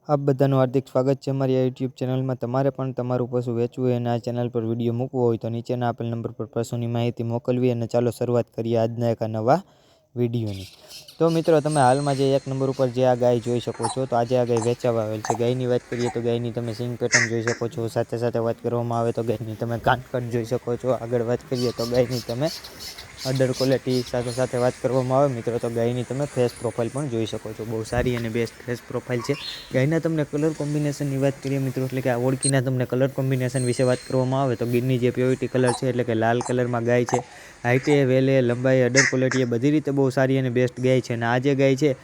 આપ બધાનું હાર્દિક સ્વાગત છે અમારી યુટ્યુબ ચેનલમાં। તમારે પણ તમારું પશુ વેચવું હોય અને આ ચેનલ પર વિડીયો મૂકવો હોય તો નીચેના આપેલ નંબર પર પશુની માહિતી મોકલવી। અને ચાલો શરૂઆત કરીએ આજના એક નવા વિડીયોની। તો મિત્રો તમે હાલમાં જે એક નંબર ઉપર જે આ ગાય જોઈ શકો છો, તો આજે આ ગાય વેચાવા આવેલ છે। ગાયની વાત કરીએ તો ગાયની તમે સિંગ પેટર્ન જોઈ શકો છો, સાથે સાથે વાત કરવામાં આવે તો ગાયની તમે કાનકટ જોઈ શકો છો। આગળ વાત કરીએ તો ગાયની તમે અડર ક્વોલિટી સાથે સાથે વાત કરવામાં આવે મિત્રો તો ગાયની તમે ફેસ પ્રોફાઇલ પણ જોઈ શકો છો। બહુ સારી અને બેસ્ટ ફેસ પ્રોફાઇલ છે। ગાયના તમને કલર કોમ્બિનેશનની વાત કરીએ મિત્રો, એટલે કે આ ઓળખીના તમને કલર કોમ્બિનેશન વિશે વાત કરવામાં આવે તો ગીરની જે પ્યોરિટી કલર છે, એટલે કે લાલ કલરમાં ગાય છે। હાઇટે, વેલે, લંબાઈ, અડર ક્વોલિટી એ બધી રીતે બહુ સારી અને બેસ્ટ ગાય છે। અને આ જે ગાય છે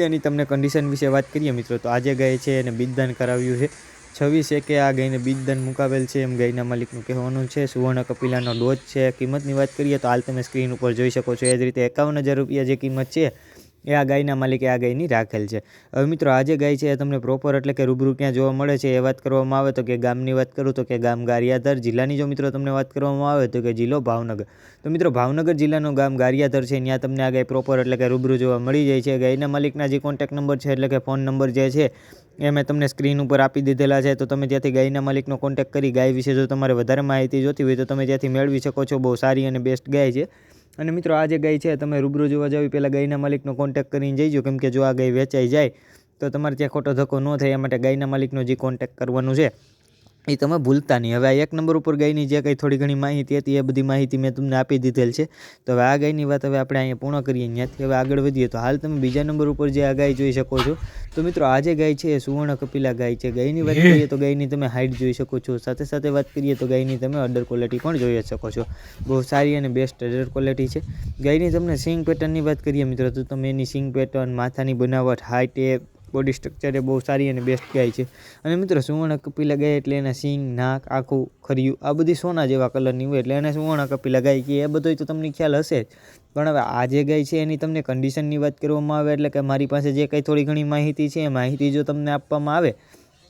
એની તમને કન્ડિશન વિશે વાત કરીએ મિત્રો, તો આજે ગાય છે એને બીજદાન કરાવ્યું છે। 26 એકે આ ગાયને બીજદાન મુકાવેલ છે એમ ગાયના માલિકનું કહેવાનું છે। સુવર્ણ કપિલાનો ડોઝ છે। કિંમતની વાત કરીએ તો હાલ તમે સ્ક્રીન ઉપર જોઈ શકો છો, એ જ રીતે 51,000 રૂપિયા જે કિંમત છે એ આ ગાયના માલિકે આ ગાયની રાખેલ છે। હવે મિત્રો આ જે ગાય છે એ તમને પ્રોપર એટલે કે રૂબરૂ ક્યાં જોવા મળે છે એ વાત કરવામાં આવે તો કે ગામની વાત કરું તો કે ગામ ગારિયાધાર। જિલ્લાની જો મિત્રો તમને વાત કરવામાં આવે તો કે જિલ્લો ભાવનગર। તો મિત્રો ભાવનગર જિલ્લાનું ગામ ગારિયાધાર છે, ત્યાં તમને આ ગાય પ્રોપર એટલે કે રૂબરૂ જોવા મળી જાય છે। ગાયના માલિકના જે કોન્ટેક્ટ નંબર છે એટલે કે ફોન નંબર જે છે એ મેં તમને સ્ક્રીન ઉપર આપી દીધેલા છે। તો તમે ત્યાંથી ગાયના માલિકનો કોન્ટેક્ટ કરી ગાય વિશે જો તમારે વધારે માહિતી જોતી હોય તો તમે ત્યાંથી મેળવી શકો છો। બહુ સારી અને બેસ્ટ ગાય છે। અને મિત્રો આ જે ગાય છે તમે રૂબરૂ જોવા જાવ પહેલાં ગાયના માલિકનો કોન્ટેક્ટ કરીને જઈજો, કેમ કે જો આ ગાય વેચાઈ જાય તો તમારે ત્યાં ખોટો ધક્કો ન થાય એ માટે ગાયના માલિકનો જે કોન્ટેક્ટ કરવાનું છે એ તમે ભૂલતા નહીં। હવે આ એક નંબર ઉપર ગાયની જે કંઈ થોડી ઘણી માહિતી હતી એ બધી માહિતી મેં તમને આપી દીધેલ છે। તો હવે આ ગાયની વાત હવે આપણે અહીંયા પૂર્ણ કરીએ, ત્યાંથી હવે આગળ વધીએ તો હાલ તમે બીજા નંબર ઉપર જે આ ગાય જોઈ શકો છો, તો મિત્રો આ જે ગાય છે એ સુવર્ણ કપિલા ગાય છે। ગાયની વાત કરીએ તો ગાયની તમે હાઇટ જોઈ શકો છો, સાથે સાથે વાત કરીએ તો ગાયની તમે અડર ક્વોલિટી પણ જોઈ શકો છો। બહુ સારી અને બેસ્ટ અડર ક્વોલિટી છે। ગાયની તમને સિંગ પેટર્નની વાત કરીએ મિત્રો, તો તમે એની સિંગ પેટર્ન, માથાની બનાવટ, હાઇટ, એ બોડી સ્ટ્રક્ચર એ બહુ સારી અને બેસ્ટ ગાય છે। અને મિત્રો સુવર્ણ કપિલા ગાય એટલે એના સિંગ, નાક, આખું, ખરિયું આ બધી સોના જેવા કલરની હોય એટલે એને સુવર્ણ કપિલા ગાય કે એ બધું તો તમને ખ્યાલ હશે જ। પણ હવે આ જે ગાય છે એની તમને કન્ડિશનની વાત કરવામાં આવે એટલે કે મારી પાસે જે કંઈ થોડી ઘણી માહિતી છે એ માહિતી જો તમને આપવામાં આવે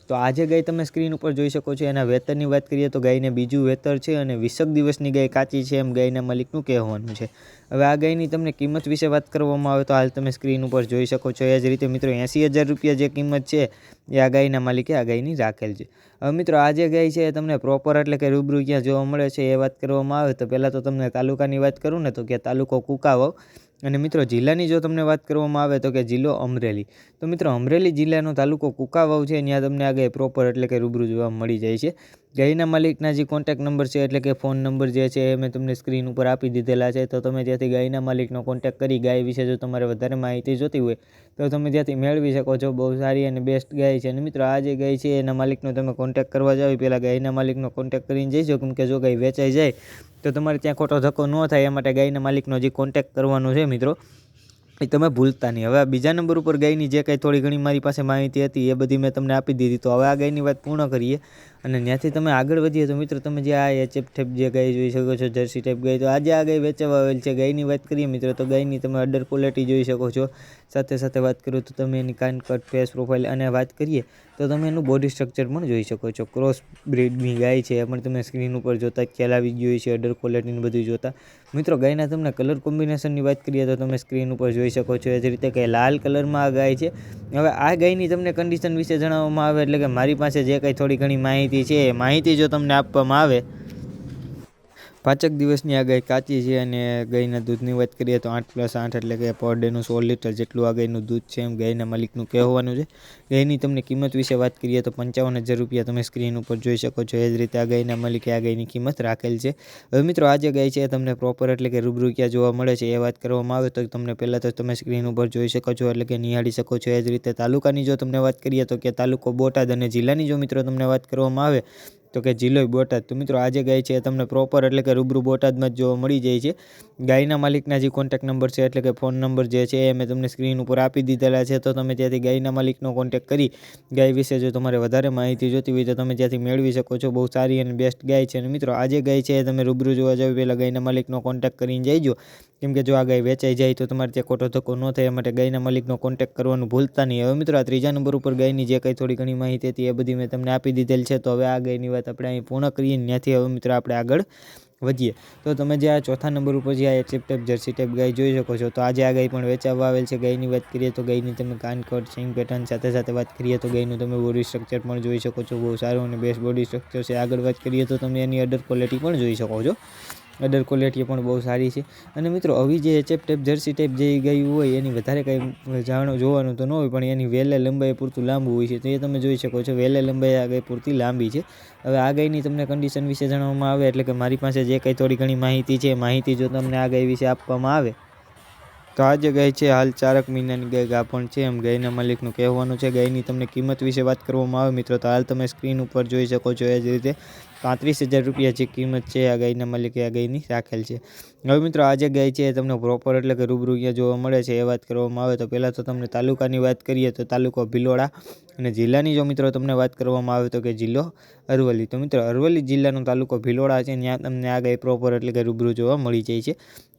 તો આ જે ગાય તમે સ્ક્રીન ઉપર જોઈ શકો છો એના વેતરની વાત કરીએ તો ગાયને બીજું વેતર છે અને 20 દિવસની ગાય કાચી છે એમ ગાયના માલિકનું કહેવાનું છે। હવે આ ગાયની તમને કિંમત વિશે વાત કરવામાં આવે તો હાલ તમે સ્ક્રીન ઉપર જોઈ શકો છો, એ જ રીતે મિત્રો 80,000 રૂપિયા જે કિંમત છે એ આ ગાયના માલિકે આ ગાયની રાખેલ છે। હવે મિત્રો આ જે ગાય છે એ તમને પ્રોપર એટલે કે રૂબરૂ ક્યાં જોવા મળે છે એ વાત કરવામાં આવે તો પહેલાં તો તમને તાલુકાની વાત કરું ને તો કે તાલુકો કુકાવાવ। અને મિત્રો જિલ્લાની જો તમને વાત કરવામાં આવે તો કે જિલ્લો અમરેલી। તો મિત્રો અમરેલી જિલ્લાનો તાલુકો કુકાવાવ છે, ત્યાં તમને આ ગાય પ્રોપર એટલે કે રૂબરૂ જોવા મળી જાય છે। ગાયના માલિકના જે કોન્ટેક્ટ નંબર છે એટલે કે ફોન નંબર જે છે એ મેં તમને સ્ક્રીન ઉપર આપી દીધેલા છે। તો તમે ત્યાંથી ગાયના માલિકનો કોન્ટેક્ટ કરી ગાય વિશે જો તમારે વધારે માહિતી જોતી હોય તો તમે ત્યાંથી મેળવી શકો છો। બહુ સારી અને બેસ્ટ ગાય છે। અને મિત્રો આ જે ગાય છે એના માલિકનો તમે કોન્ટેક્ટ કરવા જાવ પહેલાં ગાયના માલિકનો કોન્ટેક્ટ કરીને જઈજો, કેમ કે જો ગાય વેચાઈ જાય તો તમારે ત્યાં ખોટો ધક્કો ન થાય એ માટે ગાયના માલિકનો જે કોન્ટેક્ટ કરવાનો છે મિત્રો એ તમે ભૂલતા નહીં। હવે આ બીજા નંબર ઉપર ગાયની જે કંઈ થોડી ઘણી મારી પાસે માહિતી હતી એ બધી મેં તમને આપી દીધી। તો હવે આ ગાયની વાત પૂર્ણ કરીએ અને ત્યાંથી તમે આગળ વધીએ તો મિત્રો તમે જે આ એચએફ ટાઈપ જે ગાય જોઈ શકો છો, જર્સી ટાઈપ ગાય, તો આજે આ ગાય વેચાવા આવેલ છે। ગાયની વાત કરીએ મિત્રો તો ગાયની તમે અડર ક્વોલિટી જોઈ શકો છો, સાથે સાથે વાત કરું તો તમે એની કાનકટ, ફેસ પ્રોફાઇલ અને વાત કરીએ તો તમે એનું બોડી સ્ટ્રક્ચર પણ જોઈ શકો છો। ક્રોસ બ્રીડની ગાય છે એ પણ તમે સ્ક્રીન ઉપર જોતા ખ્યાલ આવી ગયો છે, અડર ક્વોલિટીને બધું જોતા। મિત્રો ગાયના તમને કલર કોમ્બિનેશનની વાત કરીએ તો તમે સ્ક્રીન ઉપર જોઈ શકો છો, એ જ રીતે કે લાલ કલરમાં આ ગાય છે। હવે આ ગાયની તમને કન્ડિશન વિશે જણાવવામાં આવે એટલે કે મારી પાસે જે કંઈ થોડી ઘણી માહિતી છે એ માહિતી જો તમને આપવામાં આવે 5 દિવસની આ ગાય કાચી છે। અને ગાયના દૂધની વાત કરીએ તો 8+8 એટલે કે પર ડેનું 16 લીટર જેટલું આ ગાયનું દૂધ છે એમ ગાયના માલિકનું કહેવાનું છે। ગાયની તમને કિંમત વિશે વાત કરીએ તો 55,000 રૂપિયા તમે સ્ક્રીન ઉપર જોઈ શકો છો, એ જ રીતે આ ગાયના માલિકે આ ગાયની કિંમત રાખેલ છે। હવે મિત્રો આ જે ગાય છે તમને પ્રોપર એટલે કે રૂબરૂ ક્યાં જોવા મળે છે એ વાત કરવામાં આવે તો તમને પહેલાં તો તમે સ્ક્રીન ઉપર જોઈ શકો છો એટલે કે નિહાળી શકો છો। એ જ રીતે તાલુકાની જો તમને વાત કરીએ તો કે તાલુકો બોટાદ, અને જિલ્લાની જો મિત્રો તમને વાત કરવામાં આવે તો કે જિલ્લો બોટાદ। તો મિત્રો આ જે ગાય છે તમને પ્રોપર એટલે કે રૂબરૂ બોટાદમાં જ જોવા મળી જાય છે। ગાયના માલિકના જે કોન્ટેક્ટ નંબર છે એટલે કે ફોન નંબર જે છે એ મેં તમને સ્ક્રીન ઉપર આપી દીધેલા છે। તો તમે ત્યાંથી ગાયના માલિકનો કોન્ટેક્ટ કરી ગાય વિશે જો તમારે વધારે માહિતી જોતી હોય તો તમે ત્યાંથી મેળવી શકો છો। બહુ સારી અને બેસ્ટ ગાય છે। અને મિત્રો આ જે ગાય છે એ તમે રૂબરૂ જોવા જાવ પહેલાં ગાયના માલિકનો કોન્ટેક્ટ કરીને જઈજો, કેમ કે જો આ ગાય વેચાઈ જાય તો તમારે ત્યાં ખોટો ધક્કો ન થાય એ માટે ગાયના માલિકનો કોન્ટેક્ટ કરવાનું ભૂલતા નહીં। હવે મિત્રો આ ત્રીજા નંબર ઉપર ગાયની જે કંઈ થોડી ઘણી માહિતી હતી એ બધી મેં તમને આપી દીધેલ છે। તો હવે આ ગાયની વાત આપણે અહીં પૂર્ણ કરીએ, ત્યાંથી હવે મિત્રો આપણે આગળ વધીએ તો તમે જે આ ચોથા નંબર ઉપર જે આ એચએફ ટાઈપ જર્સી ટાઈપ ગાય જોઈ શકો છો. તો આજે આ ગાય પણ વેચાવા આવેલ છે. ગાયની વાત કરીએ તો ગાયની તમે કાનકટ સિંગ પેટર્ન સાથે વાત કરીએ તો ગાયનું તમે બોડી સ્ટ્રક્ચર પણ જોઈ શકો છો. બહુ સારું અને બેસ્ટ બોડી સ્ટ્રક્ચર છે. આગળ વાત કરીએ તો તમે એની અડર ક્વોલિટી પણ જોઈ શકો છો. અડર ક્વોલિટી પણ બહુ સારી છે. અને મિત્રો આવી જે એચએફ ટાઈપ જર્સી ટાઈપ જે ગાયું હોય એની વધારે કંઈ જોવાનું તો ન હોય, પણ એની વેલે લંબાઈ પૂરતું લાંબુ હોય છે. તો એ તમે જોઈ શકો છો. વેલે લંબાઈ આ ગાય પૂરતી લાંબી છે. હવે આ ગાયની તમને કન્ડિશન વિશે જણાવવામાં આવે એટલે કે મારી પાસે જે કંઈ થોડી ઘણી માહિતી છે, માહિતી જો તમને આ ગાય વિશે આપવામાં આવે તો આ જે ગાય છે હાલ 4 મહિનાની ગાય ગાભણ છે એમ ગાયના માલિકનું કહેવાનું છે. ગાયની તમને કિંમત વિશે વાત કરવામાં આવે મિત્રો તો હાલ તમે સ્ક્રીન ઉપર જોઈ શકો છો. એ જ રીતે 35,000 રૂપિયા જે કિંમત છે આ ગાયના માલિકે આ ગાયની રાખેલ છે. હવે મિત્રો આ જે ગાય છે એ તમને પ્રોપર એટલે કે રૂબરૂ ક્યાં જોવા મળે છે એ વાત કરવામાં આવે તો પહેલાં તો તમને તાલુકાની વાત કરીએ તો તાલુકો ભિલોડા અને જિલ્લાની જો મિત્રો તમને વાત કરવામાં આવે તો કે જિલ્લો અરવલ્લી. તો મિત્રો અરવલ્લી જિલ્લાનો તાલુકો ભિલોડા છે, ત્યાં તમને આ ગાય પ્રોપર એટલે કે રૂબરૂ જોવા મળી જાય છે.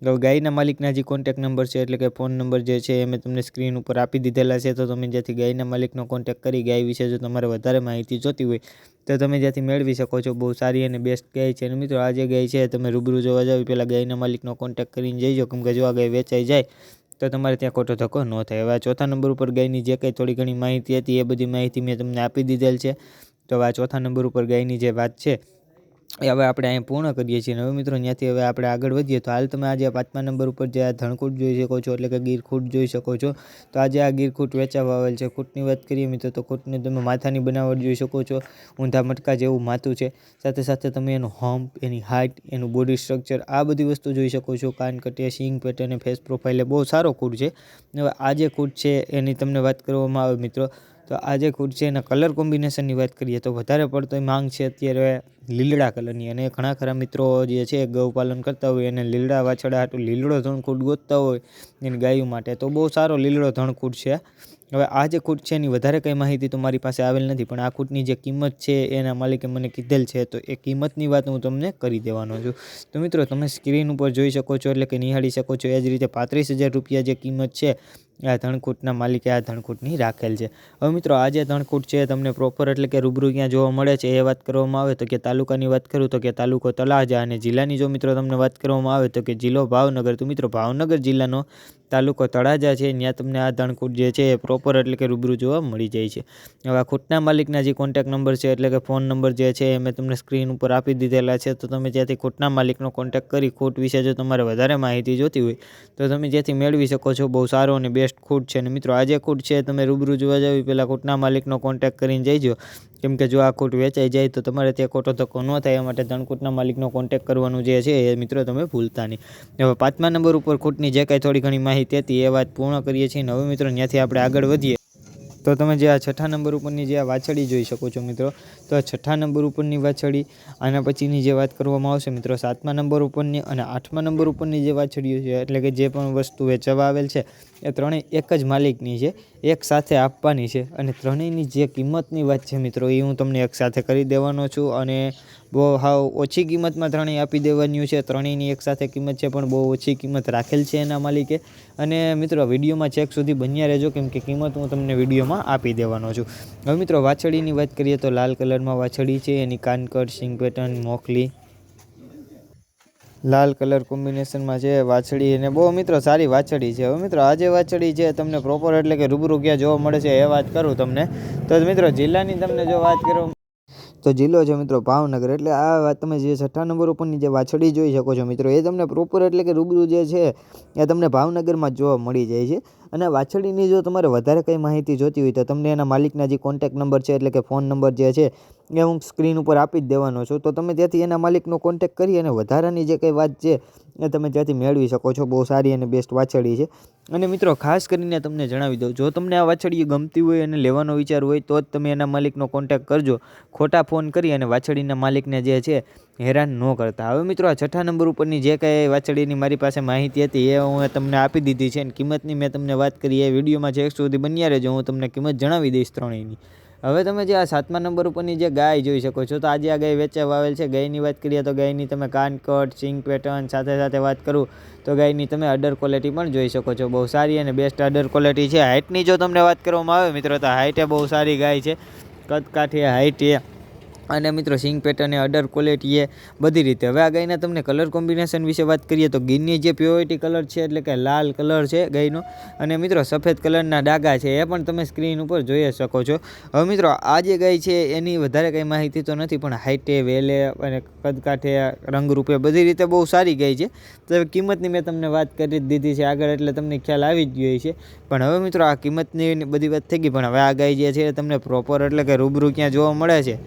હવે ગાયના માલિકના જે કોન્ટેક્ટ નંબર છે એટલે કે ફોન નંબર જે છે એ મેં તમને સ્ક્રીન ઉપર આપી દીધેલા છે. તો તમે જ્યાંથી ગાયના માલિકનો કોન્ટેક્ટ કરી ગાય વિશે જો તમારે વધારે માહિતી જોતી હોય તો તમે જ્યાંથી મેળવી શકો છો. બહુ સારી અને બેસ્ટ ગાય છે. અને મિત્રો આ જે ગાય છે તમે રૂબરૂ જોવા જાવ પહેલાં ગાયના માલિકનો કોન્ટેક્ટ કરીને જઈજો, કેમ કે જો આ ગાય વેચાઈ જાય તો તમારે ત્યાં ખોટો ધક્કો ન થાય. હવે આ ચોથા નંબર ઉપર ગાયની જે કંઈ થોડી ઘણી માહિતી હતી એ બધી માહિતી મેં તમને આપી દીધેલ છે. તો હવે આ ચોથા નંબર ઉપર ગાયની જે વાત છે એ હવે આપણે અહીં પૂર્ણ કરીએ છીએ. હવે મિત્રો ત્યાંથી હવે આપણે આગળ વધીએ તો હાલ તમે આજે 5મા નંબર ઉપર જે આ ધણકૂટ જોઈ શકો છો એટલે કે ગીરખૂટ જોઈ શકો છો. તો આજે આ ગીરખૂટ વેચાવા આવેલ છે. ખૂટની વાત કરીએ મિત્રો તો ખૂટની તમે માથાની બનાવટ જોઈ શકો છો. ઊંધા મટકા જેવું માથું છે. સાથે તમે એનું હમ્પ, એની હાઇટ, એનું બોડી સ્ટ્રક્ચર આ બધી વસ્તુ જોઈ શકો છો. કાન કટિયા, સિંગ પેટર્ન, ફેસ પ્રોફાઇલ એ બહુ સારો ખૂટ છે. હવે આ જે ખૂટ છે એની તમને વાત કરવામાં આવે મિત્રો તો આ જે ખૂટ છે એના કલર કોમ્બિનેશનની વાત કરીએ તો વધારે પડતો માંગ છે અત્યારે લીલડા કલરની. અને ઘણા ખરા મિત્રો જે છે ગૌપાલન કરતા હોય અને લીલડા વાછડા હાટુ લીલડો ધણકૂટ ગોતતા હોય એની ગાયો માટે તો બહુ સારો લીલડો ધણકૂટ છે. હવે આ જે ખૂટ છે એની વધારે કંઈ માહિતી તો મારી પાસે આવેલ નથી, પણ આ ખૂટની જે કિંમત છે એના માલિકે મને કીધેલ છે તો એ કિંમતની વાત હું તમને કરી દેવાનો છું. તો મિત્રો તમે સ્ક્રીન ઉપર જોઈ શકો છો એટલે કે નિહાળી શકો છો. એ જ રીતે 35,000 રૂપિયા જે કિંમત છે આ ધણકૂટના માલિકે આ ધણકૂટની રાખેલ છે. હવે મિત્રો આ જે ધણકૂટ છે તમને પ્રોપર એટલે કે રૂબરૂ ક્યાં જોવા મળે છે એ વાત કરવામાં આવે તો કે તાલુકાની વાત કરું તો કે તાલુકો તળાજા, અને જિલ્લાની જો મિત્રો તમને વાત કરવામાં આવે તો કે જિલ્લો ભાવનગર. તો મિત્રો ભાવનગર જિલ્લાનો તાલુકો તળાજા છે, ત્યાં તમને આ ધણકૂટ જે છે એ પ્રોપર એટલે કે રૂબરૂ જોવા મળી જાય છે. હવે આ ખૂટના માલિકના જે કોન્ટેક્ટ નંબર છે એટલે કે ફોન નંબર જે છે એ મેં તમને સ્ક્રીન ઉપર આપી દીધેલા છે. તો તમે જ્યાંથી ખૂટના માલિકનો કોન્ટેક્ટ કરી ખૂટ વિશે જો તમારે વધારે માહિતી જોતી હોય તો તમે જ્યાંથી મેળવી શકો છો. બહુ સારો અને બેસ્ટ ખૂટ છે. અને મિત્રો આ જે ખૂટ છે તમે રૂબરૂ જોવા જાવ પહેલાં ખૂટના માલિકનો કોન્ટેક્ટ કરીને જઈજો, કેમ કે જો આ ખૂટ વેચાઈ જાય તો તમારે ત્યાં ખોટો ધક્કો ન થાય એ માટે ધણકૂટના માલિકનો કોન્ટેક્ટ કરવાનું જે છે એ મિત્રો તમે ભૂલતા નહીં. હવે 5મા નંબર ઉપર ખૂટની જે કાંઈ થોડી ઘણી માહિતી હતી એ વાત પૂર્ણ કરીએ છીએ. હવે મિત્રો ત્યાંથી આપણે આગળ વધીએ તો તમે જે આ 6ઠા નંબર ઉપરની જે આ વાછડી જોઈ શકો છો મિત્રો. તો આ 6ઠા નંબર ઉપરની વાછડી, આના પછીની જે વાત કરવામાં આવશે મિત્રો 7મા નંબર ઉપરની અને 8મા નંબર ઉપરની જે વાછડીઓ છે એટલે કે જે પણ વસ્તુ વેચવા આવેલ છે એ ત્રણેય એક જ માલિકની છે, એક સાથે આપવાની છે. અને ત્રણેયની જે કિંમતની વાત છે મિત્રો એ હું તમને એક સાથે કરી દેવાનો છું. અને બહુ હાવ ઓછી કિંમતમાં ત્રણેય આપી દેવાની છે. ત્રણેયની એક સાથે કિંમત છે પણ બહુ ઓછી કિંમત રાખેલ છે એના માલિકે. અને મિત્રો વિડીયોમાં છેક સુધી બન્યા રહેજો, કેમ કે કિંમત હું તમને વિડીયોમાં આપી દેવાનો છું. હવે મિત્રો વાછડીની વાત કરીએ તો લાલ કલરમાં વાછડી છે. એની કાનકટ, સિંગ પેટર્ન, મોખલી લાલ કલર કોમ્બિનેશનમાં છે વાછડી, અને બહુ મિત્રો સારી વાછડી છે. હવે મિત્રો આ જે વાછડી છે તમને પ્રોપર એટલે કે રૂબરૂ ક્યાં જોવા મળે છે એ વાત કરું તમને તો મિત્રો જિલ્લાની તમને જો વાત કરું તો જિલ્લો છે મિત્રો ભાવનગર. એટલે આ વાત તમે જે 6ઠા નંબર ઉપરની જે વાછડી જોઈ શકો છો મિત્રો એ તમને પ્રોપર એટલે કે રૂબરૂ જે છે એ તમને ભાવનગરમાં જ જોવા મળી જાય છે. અને વાછડીની જો તમારે વધારે કંઈ માહિતી જોતી હોય તો તમને એના માલિકના જે કોન્ટેક્ટ નંબર છે એટલે કે ફોન નંબર જે છે એ હું સ્ક્રીન ઉપર આપી જ દેવાનો છું. તો તમે ત્યાંથી એના માલિકનો કોન્ટેક્ટ કરી અને વધારાની જે કંઈ વાત છે એ તમે ત્યાંથી મેળવી શકો છો. બહુ સારી અને બેસ્ટ વાછડી છે. અને મિત્રો ખાસ કરીને તમને જણાવી દઉં, જો તમને આ વાછડી ગમતી હોય અને લેવાનો વિચાર હોય તો જ તમે એના માલિકનો કોન્ટેક્ટ કરજો. ખોટા ફોન કરી અને વાછડીના માલિકને જે છે હેરાન ન કરતા. હવે મિત્રો આ 6ઠા નંબર ઉપરની જે કાંઈ વાછડીની મારી પાસે માહિતી હતી એ હું તમને આપી દીધી છે. અને કિંમતની મેં તમને વાત કરી એ વિડીયોમાં છેક સુધી બન્યા રહેજો, હું તમને કિંમત જણાવી દઈશ ત્રણેયની. હવે તમે જે આ 7મા નંબર ઉપરની જે ગાય જોઈ શકો છો તો આજે આ ગાય વેચાવા આવેલ છે. ગાયની વાત કરીએ તો ગાયની તમે કાનકટ, સિંગ પેટર્ન સાથે વાત કરું તો ગાયની તમે અડર ક્વોલિટી પણ જોઈ શકો છો. બહુ સારી અને બેસ્ટ અડર ક્વોલિટી છે. હાઇટની જો તમને વાત કરવામાં આવે મિત્રો તો હાઇટ એ બહુ સારી ગાય છે. કદ કાઠી હાઇટ એ અને મિત્રો સિંગ પેટર્ન અડર ક્વોલિટી એ બધી રીતે. હવે આ ગાયના તમને કલર કોમ્બિનેશન વિશે વાત કરીએ તો ગીરની જે પ્યોરિટી કલર છે એટલે કે લાલ કલર છે ગાયનો, અને મિત્રો સફેદ કલરના ડાઘા છે એ પણ તમે સ્ક્રીન ઉપર જોઈ શકો છો. હવે મિત્રો આ જે ગાય છે એની વધારે કંઈ માહિતી તો નથી, પણ હાઇટે, વેલે અને કદકાઠે, રંગરૂપે બધી રીતે બહુ સારી ગાય છે. તો કિંમતની મેં તમને વાત કરી જ દીધી છે આગળ, એટલે તમને ખ્યાલ આવી જ ગયો છે. પણ હવે મિત્રો આ કિંમતની બધી વાત થઈ ગઈ, પણ હવે આ ગાય જે છે તમને પ્રોપર એટલે કે રૂબરૂ ક્યાં જોવા મળે છે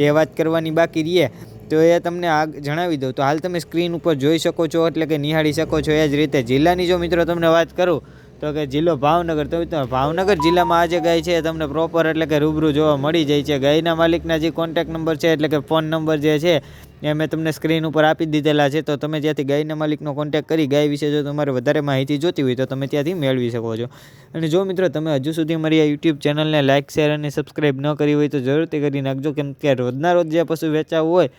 એ વાત કરવાની બાકી રહીએ, તો એ તમને આ જણાવી દઉં. તો હાલ તમે સ્ક્રીન ઉપર જોઈ શકો છો એટલે કે નિહાળી શકો છો. એ જ રીતે જિલ્લાની જો મિત્રો તમને વાત કરું તો કે જિલ્લો ભાવનગર. તો ભાવનગર જિલ્લામાં આ જે ગાય છે તમને પ્રોપર એટલે કે રૂબરૂ જોવા મળી જાય છે. ગાયના માલિકના જે કોન્ટેક્ટ નંબર છે એટલે કે ફોન નંબર જે છે એ મેં તમને સ્ક્રીન ઉપર આપી દીધેલા છે. તો તમે જ્યાંથી ગાયના માલિકનો કોન્ટેક્ટ કરી ગાય વિશે જો તમારે વધારે માહિતી જોતી હોય તો તમે ત્યાંથી મેળવી શકો છો. અને જો મિત્રો તમે હજુ સુધી મારી આ યુટ્યુબ ચેનલને લાઇક, શેર અને સબસ્ક્રાઈબ ન કરી હોય તો જરૂરથી કરી નાખજો, કેમ કે રોજના રોજ જે પશુ વેચાવું હોય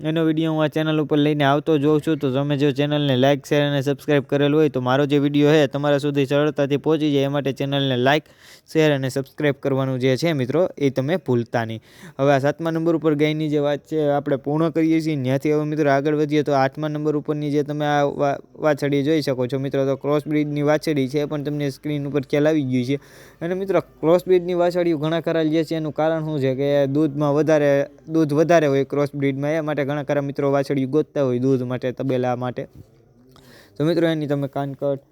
એનો વિડીયો હું આ ચેનલ ઉપર લઈને આવતો જોઉં છું. તો તમે જો ચેનલને લાઇક, શેર અને સબસ્ક્રાઈબ કરેલું હોય તો મારો જે વિડીયો છે તમારા સુધી સરળતાથી પહોંચી જાય, એ માટે ચેનલને લાઇક, શેર અને સબસ્ક્રાઈબ કરવાનું જે છે મિત્રો એ તમે ભૂલતા નહીં. હવે આ 7મા નંબર ઉપર ગાયની જે વાત છે આપણે પૂર્ણ કરીએ છીએ. ત્યાંથી હવે મિત્રો આગળ વધીએ તો 8મા નંબર ઉપરની જે તમે આ વાછડી જોઈ શકો છો મિત્રો, તો ક્રોસ બ્રીડની વાછડી છે, પણ તમને સ્ક્રીન ઉપર ખ્યાલ આવી ગયું છે. અને મિત્રો ક્રોસ બ્રીડની વાછડીઓ ઘણા ખરા જે છે એનું કારણ શું છે કે દૂધ વધારે હોય ક્રોસ બ્રીડમાં, એ માટે ઘણા ખરા મિત્રો વાછડીઓ ગોતતા હોય દૂધ માટે, તબેલા માટે. તો મિત્રો એની તમે કાનકટ,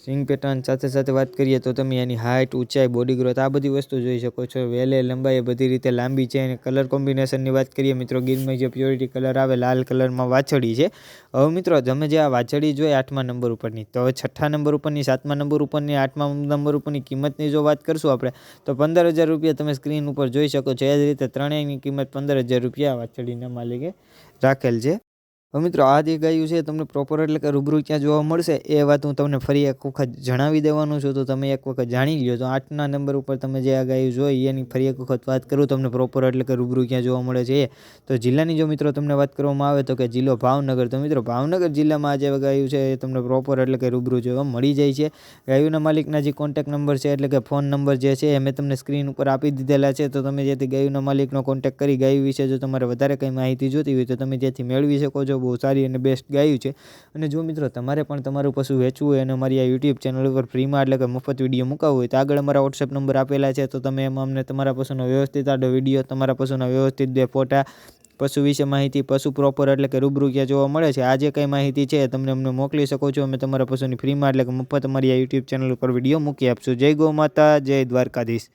સિંગ પેટર્ન સાથે સાથે વાત કરીએ તો તમે એની હાઇટ, ઊંચાઈ, બોડી ગ્રોથ આ બધી વસ્તુ જોઈ શકો છો. વેલે, લંબાઈ બધી રીતે લાંબી છે. અને કલર કોમ્બિનેશનની વાત કરીએ મિત્રો, ગીરમાં જે પ્યોરિટી કલર આવે લાલ કલરમાં વાછડી છે. હવે મિત્રો તમે જે આ વાછડી જોઈ 8મા નંબર ઉપરની, તો હવે 6ઠ્ઠા નંબર ઉપરની, 7મા નંબર ઉપરની, 8મા નંબર ઉપરની કિંમતની જો વાત કરશું આપણે તો 15,000 રૂપિયા તમે સ્ક્રીન ઉપર જોઈ શકો છો. એ જ રીતે ત્રણેયની કિંમત 15,000 રૂપિયા વાછડીના માલિકે રાખેલ છે. હવે મિત્રો આ જે ગાયું છે તમને પ્રોપર એટલે કે રૂબરૂ ક્યાં જોવા મળશે એ વાત હું તમને ફરી એક વખત જણાવી દેવાનું છું, તો તમે એક વખત જાણી લ્યો. તો 8ના નંબર ઉપર તમે જે આ ગાયું જોઈ એની ફરી એક વખત વાત કરું તમને પ્રોપર એટલે કે રૂબરૂ ક્યાં જોવા મળે છે એ. તો જિલ્લાની જો મિત્રો તમને વાત કરવામાં આવે તો કે જિલ્લો ભાવનગર. તો મિત્રો ભાવનગર જિલ્લામાં આ જે ગાયું છે એ તમને પ્રોપર એટલે કે રૂબરૂ જોવા મળી જાય છે. ગાયુંના માલિકના જે કોન્ટેક્ટ નંબર છે એટલે કે ફોન નંબર જે છે એ મેં તમને સ્ક્રીન ઉપર આપી દીધેલા છે. તો તમે જેથી ગાયુંના માલિકનો કોન્ટેક્ટ કરી ગાય વિશે જો તમારે વધારે કંઈ માહિતી જોતી હોય તો તમે ત્યાંથી મેળવી શકો છો. બહુ સારી અને બેસ્ટ ગાયું છે. અને જો મિત્રો તમારે પણ તમારું પશુ વેચવું હોય અને અમારી આ યુટ્યુબ ચેનલ ઉપર ફ્રીમાં એટલે કે મફત વિડીયો મૂકાવવું હોય તો આગળ અમારા વોટ્સએપ નંબર આપેલા છે. તો તમે એમાં અમને તમારા પશુનો વ્યવસ્થિત આડો વિડીયો, તમારા પશુના વ્યવસ્થિત 2 ફોટા, પશુ વિશે માહિતી, પશુ પ્રોપર એટલે કે રૂબરૂ ક્યાં જોવા મળે છે આ જે કંઈ માહિતી છે તમને અમને મોકલી શકો છો. અમે તમારા પશુની ફ્રીમાં એટલે કે મફત અમારી આ યુટ્યુબ ચેનલ ઉપર વિડીયો મૂકી આપશું. જય ગૌ માતા, જય દ્વારકાધીશ.